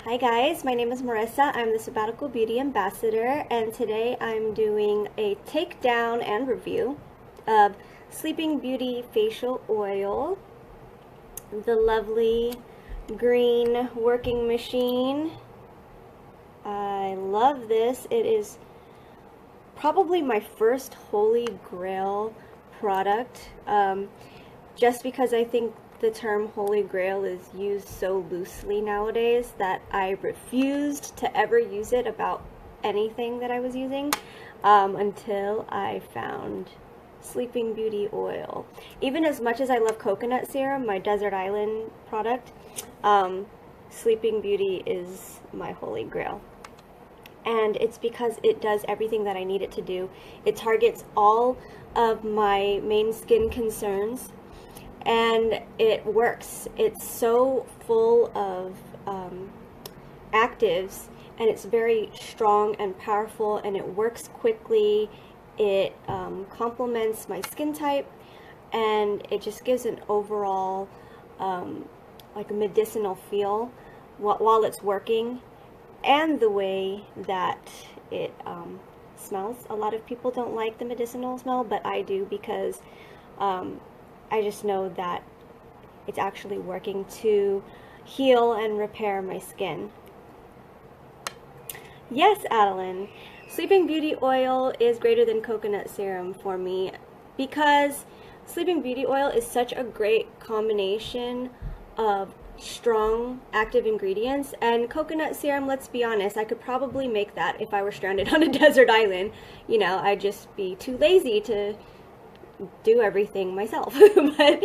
Hi guys, my name is Marissa. I'm the Sabbatical Beauty Ambassador, and today I'm doing a takedown and review of Sleeping Beauty Facial Oil, the lovely green working machine. I love this. It is probably my first holy grail product, just because I think the term Holy Grail is used so loosely nowadays that I refused to ever use it about anything that I was using until I found Sleeping Beauty oil. Even as much as I love coconut serum, my Desert Island product, Sleeping Beauty is my Holy Grail. And it's because it does everything that I need it to do. It targets all of my main skin concerns, and it works. It's so full of actives, and it's very strong and powerful, and it works quickly. It complements my skin type, and it just gives an overall like a medicinal feel while it's working. And the way that it smells. A lot of people don't like the medicinal smell, but I do, because I just know that it's actually working to heal and repair my skin. Yes, Adeline, Sleeping Beauty oil is greater than coconut serum for me, because Sleeping Beauty oil is such a great combination of strong active ingredients, and coconut serum, let's be honest, I could probably make that if I were stranded on a desert island. You know, I'd just be too lazy to do everything myself. But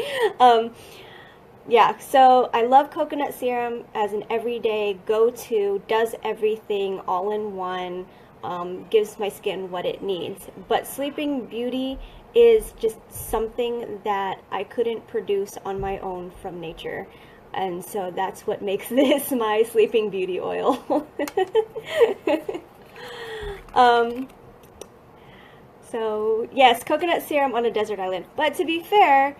yeah, so I love coconut serum as an everyday go-to, does everything all in one, gives my skin what it needs. But Sleeping Beauty is just something that I couldn't produce on my own from nature. And so that's what makes this my Sleeping Beauty oil. So yes, coconut serum on a desert island. But to be fair,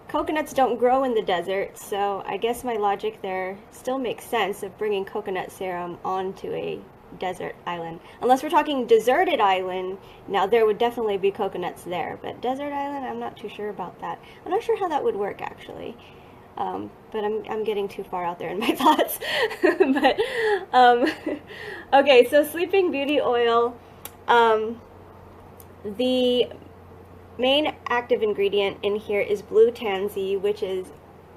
coconuts don't grow in the desert, so I guess my logic there still makes sense of bringing coconut serum onto a desert island. Unless we're talking deserted island, now there would definitely be coconuts there. But desert island, I'm not too sure about that. I'm not sure how that would work, actually. But I'm getting too far out there in my thoughts. But okay, so Sleeping Beauty oil, the main active ingredient in here is blue tansy, which is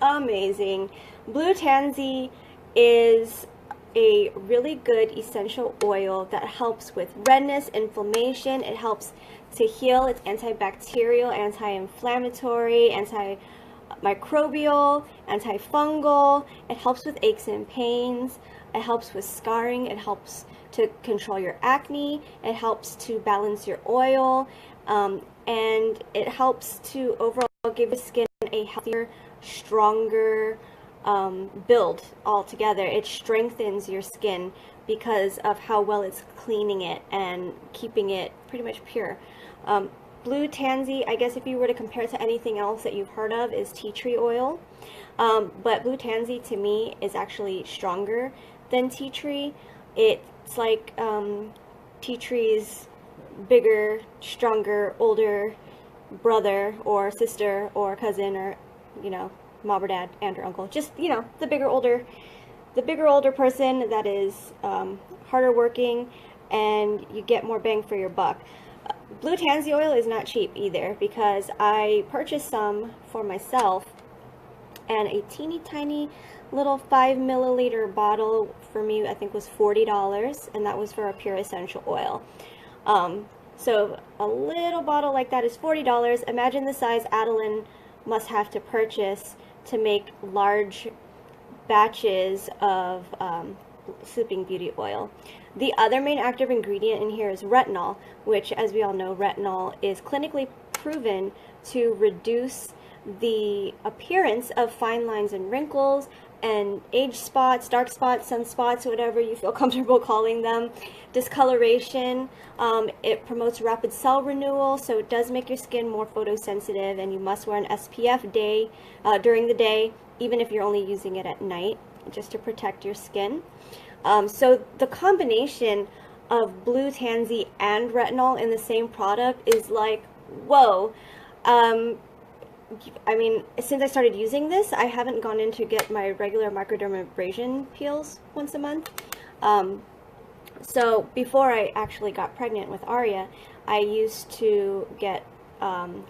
amazing. Blue tansy is a really good essential oil that helps with redness, inflammation. It helps to heal. It's antibacterial, anti-inflammatory, antimicrobial, antifungal. It helps with aches and pains. It helps with scarring. It helps to control your acne. It helps to balance your oil, and it helps to overall give your skin a healthier, stronger build altogether. It strengthens your skin because of how well it's cleaning it and keeping it pretty much pure. Blue tansy, I guess if you were to compare it to anything else that you've heard of, is tea tree oil. But blue tansy to me is actually stronger than tea tree. It's like tea tree's bigger, stronger, older brother or sister or cousin, or, you know, mom or dad, aunt or uncle. Just, you know, the bigger older person that is harder working, and you get more bang for your buck. Blue tansy oil is not cheap either, because I purchased some for myself, and a teeny tiny little 5 milliliter bottle for me I think was $40, and that was for a pure essential oil. So a little bottle like that is $40. Imagine the size Adeline must have to purchase to make large batches of Sleeping Beauty oil. The other main active ingredient in here is retinol, which, as we all know, retinol is clinically proven to reduce the appearance of fine lines and wrinkles and age spots, dark spots, sunspots, whatever you feel comfortable calling them, discoloration. It promotes rapid cell renewal, so it does make your skin more photosensitive, and you must wear an SPF during the day, even if you're only using it at night, just to protect your skin. So the combination of blue tansy and retinol in the same product is like, whoa. I mean, since I started using this, I haven't gone in to get my regular microdermabrasion peels once a month. So before I actually got pregnant with Aria, I used to get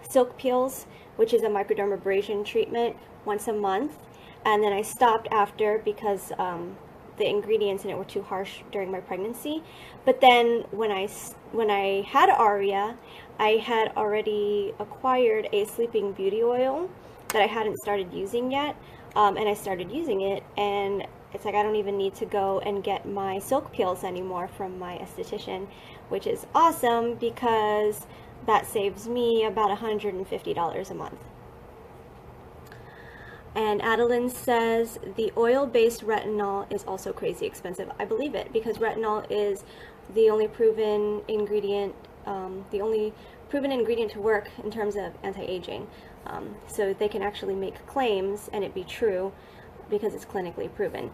silk peels, which is a microdermabrasion treatment, once a month. And then I stopped after because the ingredients in it were too harsh during my pregnancy. But then when I had Aria, I had already acquired a Sleeping Beauty oil that I hadn't started using yet, and I started using it, and it's like I don't even need to go and get my silk peels anymore from my esthetician, which is awesome because that saves me about $150 a month. And Adeline says, the oil-based retinol is also crazy expensive. I believe it, because retinol is the only proven ingredient, to work in terms of anti-aging. So they can actually make claims and it be true because it's clinically proven.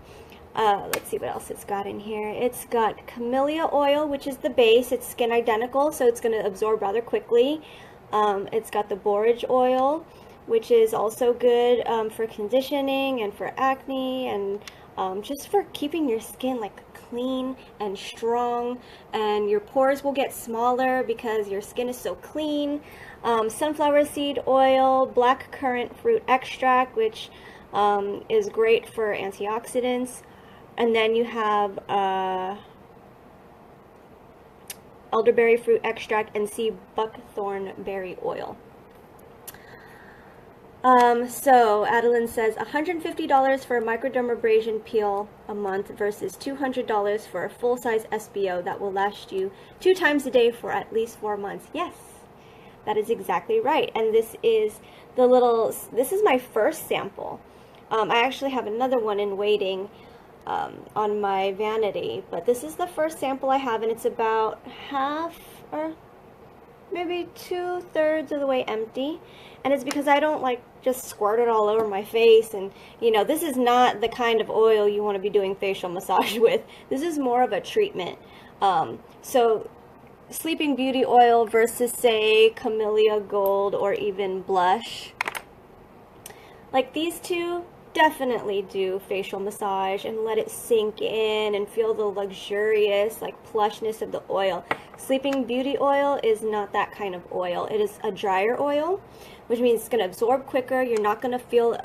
Let's see what else it's got in here. It's got camellia oil, which is the base. It's skin identical, so it's going to absorb rather quickly. It's got the borage oil, which is also good for conditioning and for acne and just for keeping your skin like clean and strong, and your pores will get smaller because your skin is so clean. Sunflower seed oil, black currant fruit extract, which is great for antioxidants. And then you have elderberry fruit extract and sea buckthorn berry oil. So Adeline says $150 for a microdermabrasion peel a month versus $200 for a full-size SBO that will last you 2 times a day for at least 4 months. Yes, that is exactly right. And this is my first sample. I actually have another one in waiting on my vanity, but this is the first sample I have, and it's about half or maybe 2/3 of the way empty. And it's because I don't like just squirt it all over my face, and you know, this is not the kind of oil you want to be doing facial massage with. This is more of a treatment. So Sleeping Beauty oil versus say Camellia Gold or even blush, like these two definitely do facial massage and let it sink in and feel the luxurious like plushness of the oil. Sleeping Beauty oil is not that kind of oil. It is a drier oil, which means it's going to absorb quicker. You're not going to feel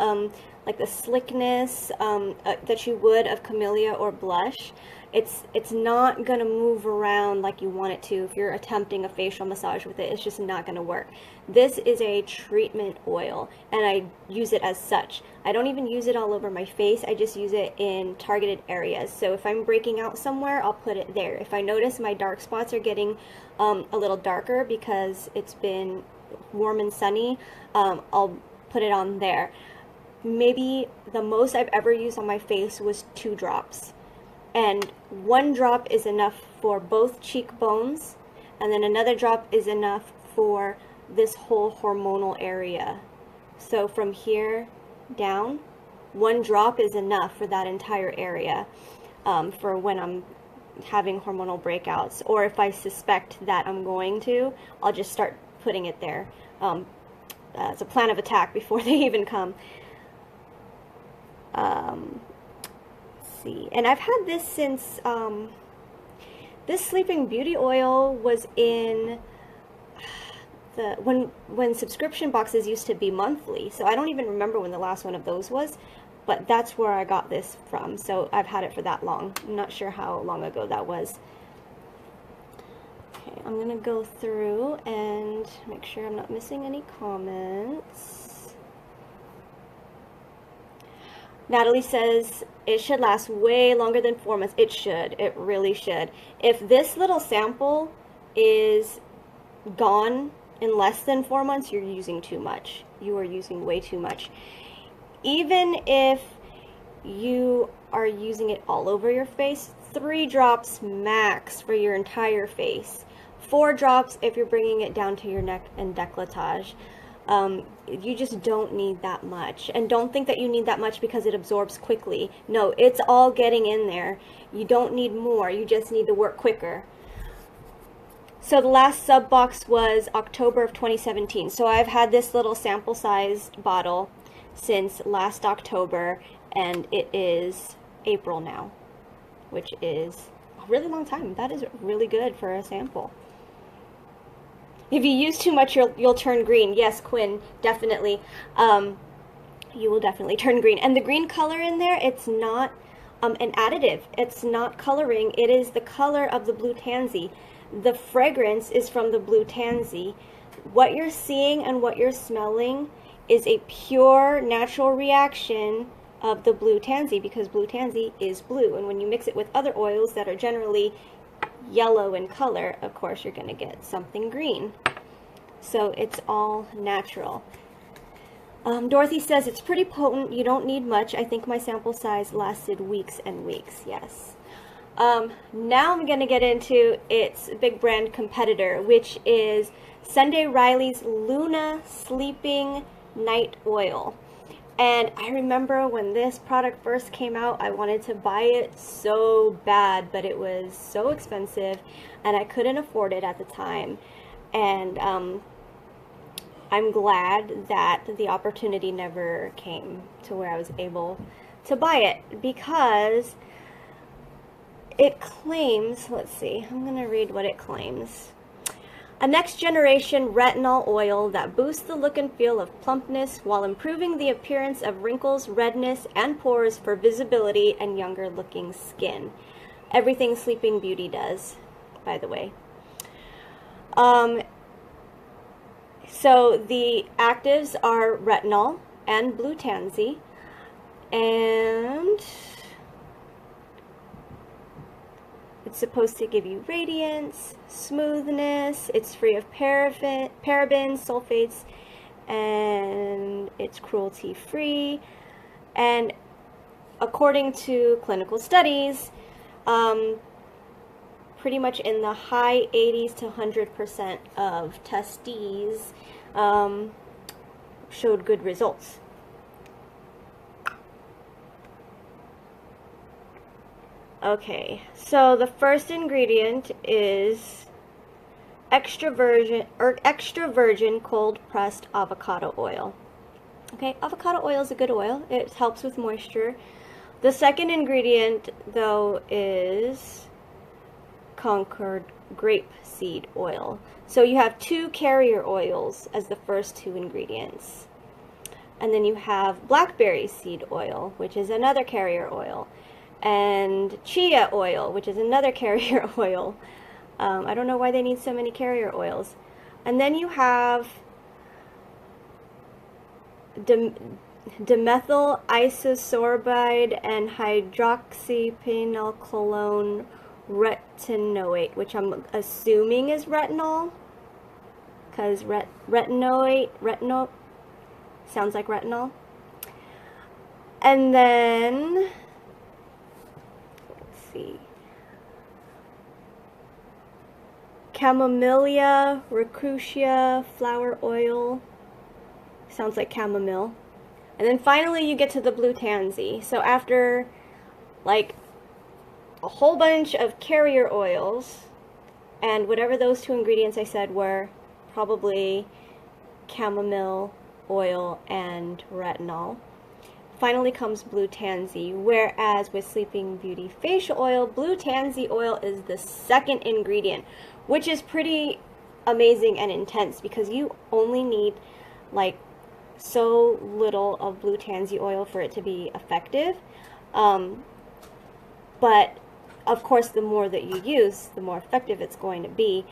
like the slickness that you would of Camellia or blush. It's not going to move around like you want it to. If you're attempting a facial massage with it, it's just not going to work. This is a treatment oil, and I use it as such. I don't even use it all over my face. I just use it in targeted areas. So if I'm breaking out somewhere, I'll put it there. If I notice my dark spots are getting a little darker because it's been warm and sunny, I'll put it on there. Maybe the most I've ever used on my face was 2 drops. And 1 drop is enough for both cheekbones, and then another drop is enough for this whole hormonal area. So from here down, 1 drop is enough for that entire area for when I'm having hormonal breakouts, or if I suspect that I'm going to, I'll just start putting it there as a plan of attack before they even come. See, and I've had this since this Sleeping Beauty oil was in the when subscription boxes used to be monthly, so I don't even remember when the last one of those was, but that's where I got this from. So I've had it for that long. I'm not sure how long ago that was. Okay, I'm gonna go through and make sure I'm not missing any comments. Natalie says it should last way longer than 4 months. It should. It really should. If this little sample is gone in less than 4 months, you're using too much. You are using way too much. Even if you are using it all over your face, 3 drops max for your entire face. 4 drops if you're bringing it down to your neck and décolletage. You just don't need that much. And don't think that you need that much because it absorbs quickly. No, it's all getting in there. You don't need more. You just need to work quicker. So the last sub box was October of 2017. So I've had this little sample sized bottle since last October, and it is April now, which is a really long time. That is really good for a sample. If you use too much, you'll turn green. Yes, Quinn, definitely. You will definitely turn green. And the green color in there, it's not an additive. It's not coloring. It is the color of the blue tansy. The fragrance is from the blue tansy. What you're seeing and what you're smelling is a pure natural reaction of the blue tansy, because blue tansy is blue. And when you mix it with other oils that are generally yellow in color, of course you're going to get something green. So it's all natural. Dorothy says it's pretty potent. You don't need much. I think my sample size lasted weeks and weeks. Yes. Now I'm going to get into its big brand competitor, which is Sunday Riley's Luna Sleeping Night Oil. And I remember when this product first came out, I wanted to buy it so bad, but it was so expensive and I couldn't afford it at the time. And I'm glad that the opportunity never came to where I was able to buy it, because it claims, let's see, I'm going to read what it claims. A next generation retinol oil that boosts the look and feel of plumpness while improving the appearance of wrinkles, redness, and pores for visibility and younger looking skin. Everything Sleeping Beauty does, by the way. So the actives are retinol and blue tansy, and it's supposed to give you radiance, smoothness. It's free of parabens, sulfates, and it's cruelty free. And according to clinical studies, pretty much in the high 80s to 100% of testes showed good results. Okay, so the first ingredient is extra virgin cold pressed avocado oil. Okay, avocado oil is a good oil. It helps with moisture. The second ingredient, though, is Concord grapeseed oil. So you have 2 carrier oils as the first 2 ingredients. And then you have blackberry seed oil, which is another carrier oil. And chia oil, which is another carrier oil. I don't know why they need so many carrier oils. And then you have dimethyl isosorbide and hydroxyphenolcolone retinoate, which I'm assuming is retinol, because retinol sounds like retinol. And then Camellia recrutia flower oil. Sounds like chamomile. And then finally you get to the blue tansy. So after like a whole bunch of carrier oils and whatever those 2 ingredients I said were, probably chamomile oil and retinol, finally comes blue tansy. Whereas with Sleeping Beauty facial oil, blue tansy oil is the second ingredient, which is pretty amazing and intense, because you only need like so little of blue tansy oil for it to be effective. But of course, the more that you use, the more effective it's going to be.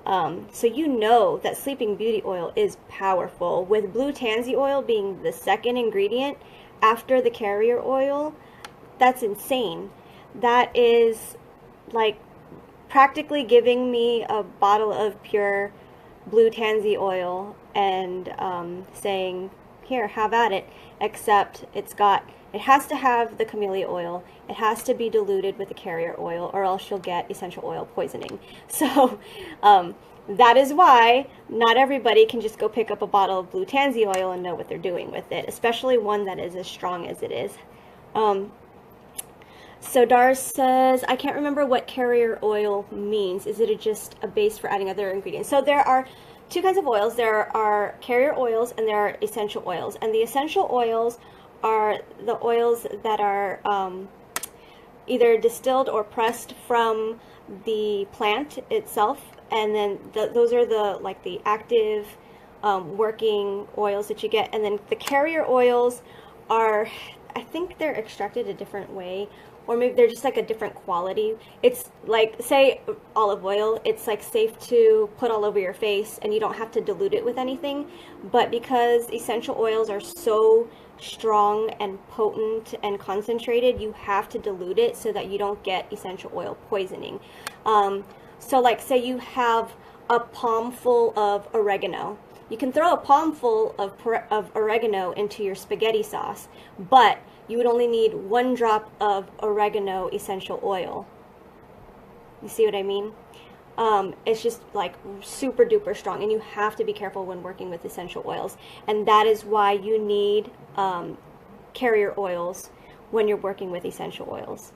So you know that Sleeping Beauty oil is powerful, with blue tansy oil being the second ingredient after the carrier oil. That's insane. That is like practically giving me a bottle of pure blue tansy oil and saying, here, have at it, except it's got It has to have the camellia oil. It has to be diluted with the carrier oil, or else you'll get essential oil poisoning. So that is why not everybody can just go pick up a bottle of blue tansy oil and know what they're doing with it, especially one that is as strong as it is. So Dars says, I can't remember what carrier oil means. Is it just a base for adding other ingredients? So there are two kinds of oils. There are carrier oils and there are essential oils. And the essential oils are the oils that are either distilled or pressed from the plant itself. And then those are the active working oils that you get. And then the carrier oils are, I think they're extracted a different way, or maybe they're just like a different quality. It's like, say, olive oil, it's like safe to put all over your face and you don't have to dilute it with anything. But because essential oils are so strong and potent and concentrated, you have to dilute it so that you don't get essential oil poisoning. So like, say you have a palmful of oregano. You can throw a palmful of oregano into your spaghetti sauce, but you would only need 1 drop of oregano essential oil. You see what I mean? It's just like super duper strong, and you have to be careful when working with essential oils. And that is why you need carrier oils when you're working with essential oils.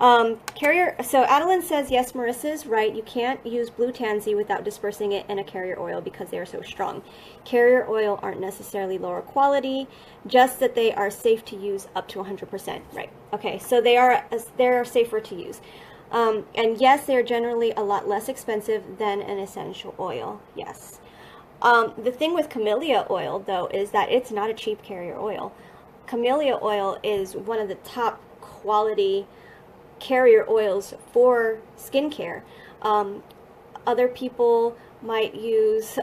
So Adeline says, yes, Marissa is right. You can't use blue tansy without dispersing it in a carrier oil because they are so strong. Carrier oil aren't necessarily lower quality, just that they are safe to use up to 100%. Right. Okay. So they're safer to use. And yes, they're generally a lot less expensive than an essential oil. Yes. The thing with camellia oil, though, is that it's not a cheap carrier oil. Camellia oil is one of the top quality carrier oils for skincare. Other people might use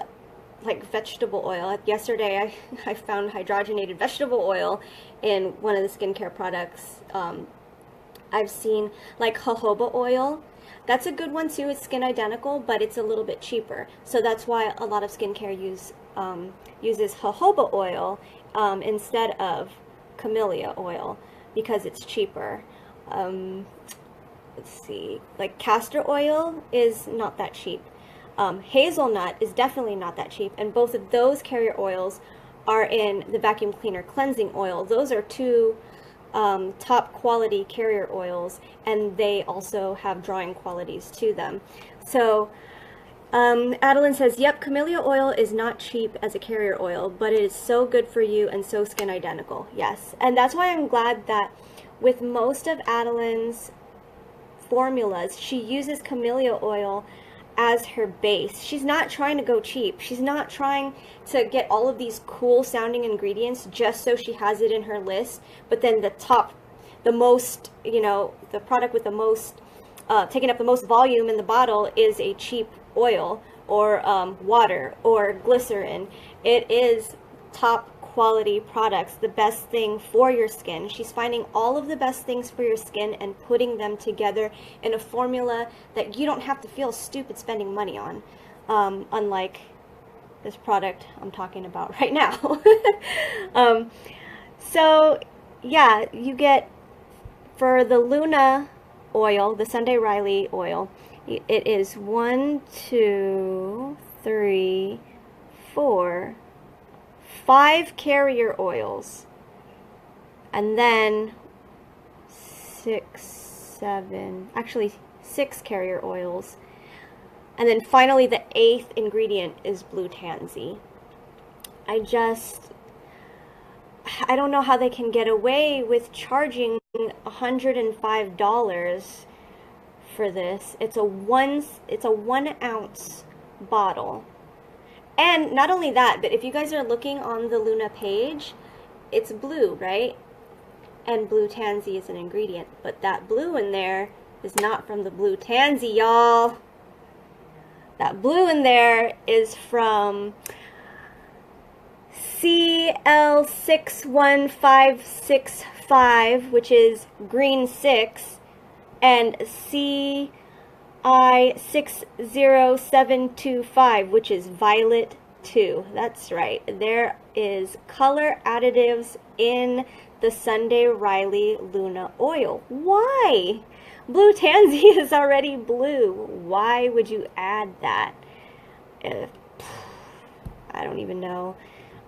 like vegetable oil. Like yesterday I found hydrogenated vegetable oil in one of the skincare products. I've seen like jojoba oil. That's a good one too. It's skin identical, but it's a little bit cheaper. So that's why a lot of skincare uses jojoba oil instead of camellia oil, because it's cheaper. Let's see, like castor oil is not that cheap. Hazelnut is definitely not that cheap, and both of those carrier oils are in the vacuum cleaner cleansing oil. Those are two top quality carrier oils, and they also have drawing qualities to them. So Adeline says, yep, camellia oil is not cheap as a carrier oil, but it is so good for you and so skin identical. Yes, and that's why I'm glad that with most of Adeline's formulas, she uses camellia oil as her base. She's not trying to go cheap. She's not trying to get all of these cool sounding ingredients just so she has it in her list, but then the most, the product with the most, taking up the most volume in the bottle is a cheap oil or water or glycerin. It is top quality products, the best thing for your skin. She's finding all of the best things for your skin and putting them together in a formula that you don't have to feel stupid spending money on, unlike this product I'm talking about right now. So yeah, you get, for the Luna oil, the Sunday Riley oil, it is 1, 2, 3, 4, 5 carrier oils, and then 6 carrier oils, and then finally the 8th ingredient is blue tansy. I don't know how they can get away with charging $105 for this. It's a 1 ounce bottle. And not only that, but if you guys are looking on the Luna page, it's blue, right? And blue tansy is an ingredient, but that blue in there is not from the blue tansy, y'all. That blue in there is from CL61565, which is green 6, and CI60725, which is violet 2. That's right. There is color additives in the Sunday Riley Luna Oil. Why? Blue Tansy is already blue. Why would you add that? I don't even know.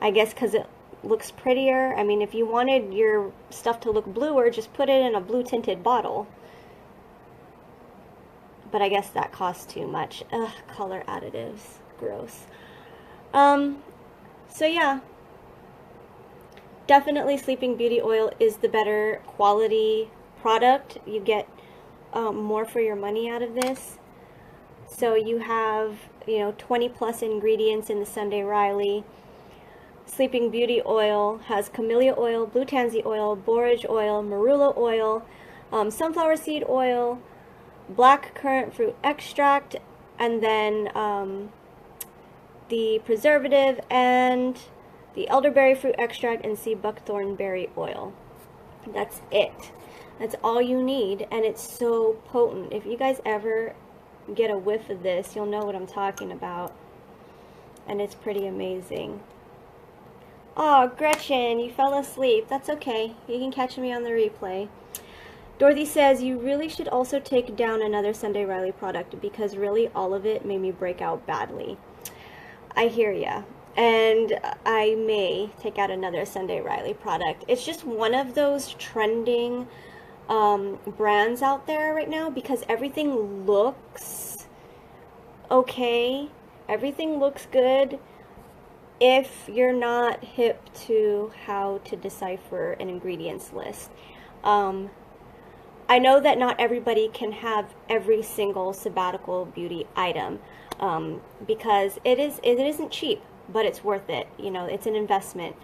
I guess because it looks prettier. I mean, if you wanted your stuff to look bluer, just put it in a blue tinted bottle. But I guess that costs too much. Ugh, color additives. Gross. So yeah. Definitely Sleeping Beauty oil is the better quality product. You get more for your money out of this. So you have, 20 plus ingredients in the Sunday Riley. Sleeping Beauty oil has camellia oil, blue tansy oil, borage oil, marula oil, sunflower seed oil, black currant fruit extract, and then the preservative and the elderberry fruit extract and sea buckthorn berry oil. That's it. That's all you need, and it's so potent. If you guys ever get a whiff of this, you'll know what I'm talking about. And it's pretty amazing. Oh, Gretchen, you fell asleep. That's okay. You can catch me on the replay. Dorothy says, you really should also take down another Sunday Riley product because really all of it made me break out badly. I hear ya. And I may take out another Sunday Riley product. It's just one of those trending brands out there right now because everything looks okay. Everything looks good if you're not hip to how to decipher an ingredients list. I know that not everybody can have every single Sabbatical beauty item because it isn't cheap. But it's worth it. It's an investment.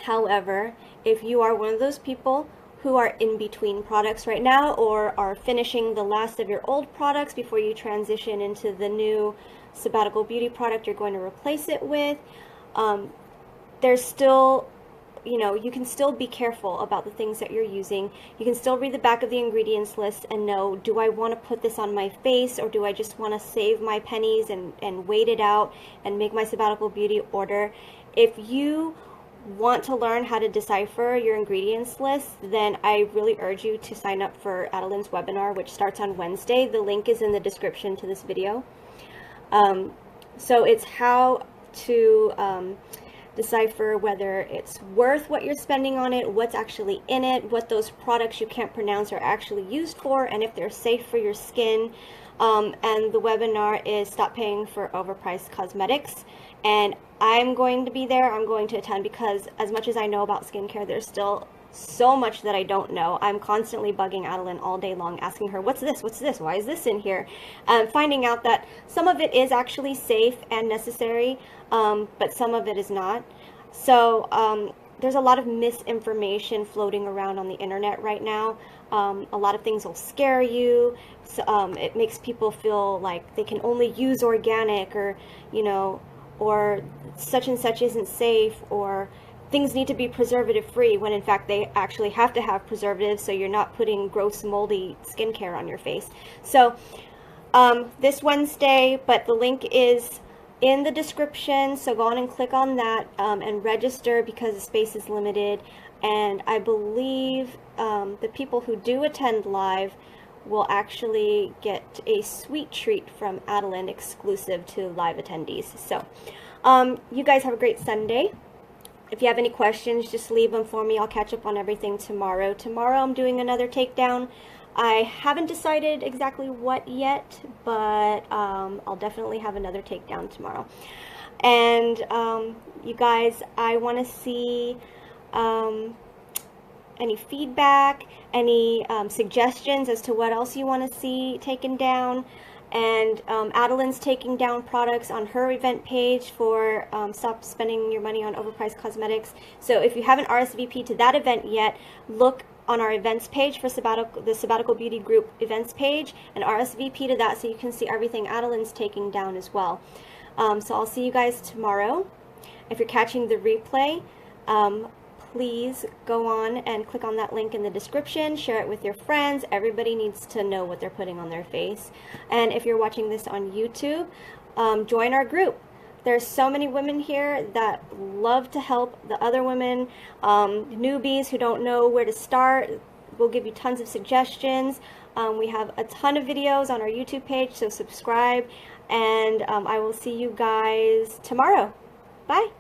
However, if you are one of those people who are in between products right now or are finishing the last of your old products before you transition into the new Sabbatical beauty product you're going to replace it with, there's still, you can still be careful about the things that you're using. You can still read the back of the ingredients list and know, do I want to put this on my face or do I just want to save my pennies and wait it out and make my Sabbatical beauty order? If you want to learn how to decipher your ingredients list, then I really urge you to sign up for Adeline's webinar, which starts on Wednesday. The link is in the description to this video. So it's how to decipher whether it's worth what you're spending on it, what's actually in it, what those products you can't pronounce are actually used for, and if they're safe for your skin. And the webinar is Stop Paying for Overpriced Cosmetics. And I'm going to be there. I'm going to attend because as much as I know about skincare, there's still so much that I don't know. I'm constantly bugging Adeline all day long, asking her, what's this? What's this? Why is this in here? Finding out that some of it is actually safe and necessary, but some of it is not. So there's a lot of misinformation floating around on the internet right now. A lot of things will scare you. So, it makes people feel like they can only use organic or, or such and such isn't safe, or things need to be preservative free when in fact they actually have to have preservatives so you're not putting gross moldy skincare on your face. So this Wednesday, but the link is in the description, so go on and click on that and register because the space is limited. And I believe the people who do attend live will actually get a sweet treat from Adeline exclusive to live attendees. So you guys have a great Sunday. If you have any questions, just leave them for me. I'll catch up on everything tomorrow. Tomorrow I'm doing another takedown. I haven't decided exactly what yet, but I'll definitely have another takedown tomorrow. And you guys, I want to see any feedback, any suggestions as to what else you want to see taken down. And Adeline's taking down products on her event page for Stop Spending Your Money on Overpriced Cosmetics. So if you haven't RSVP'd to that event yet, look on our events page for the Sabbatical Beauty Group events page and RSVP to that so you can see everything Adeline's taking down as well. So I'll see you guys tomorrow. If you're catching the replay, please go on and click on that link in the description, share it with your friends. Everybody needs to know what they're putting on their face. And if you're watching this on YouTube, join our group. There's so many women here that love to help the other women, newbies who don't know where to start. We'll give you tons of suggestions. We have a ton of videos on our YouTube page, so subscribe, and I will see you guys tomorrow. Bye.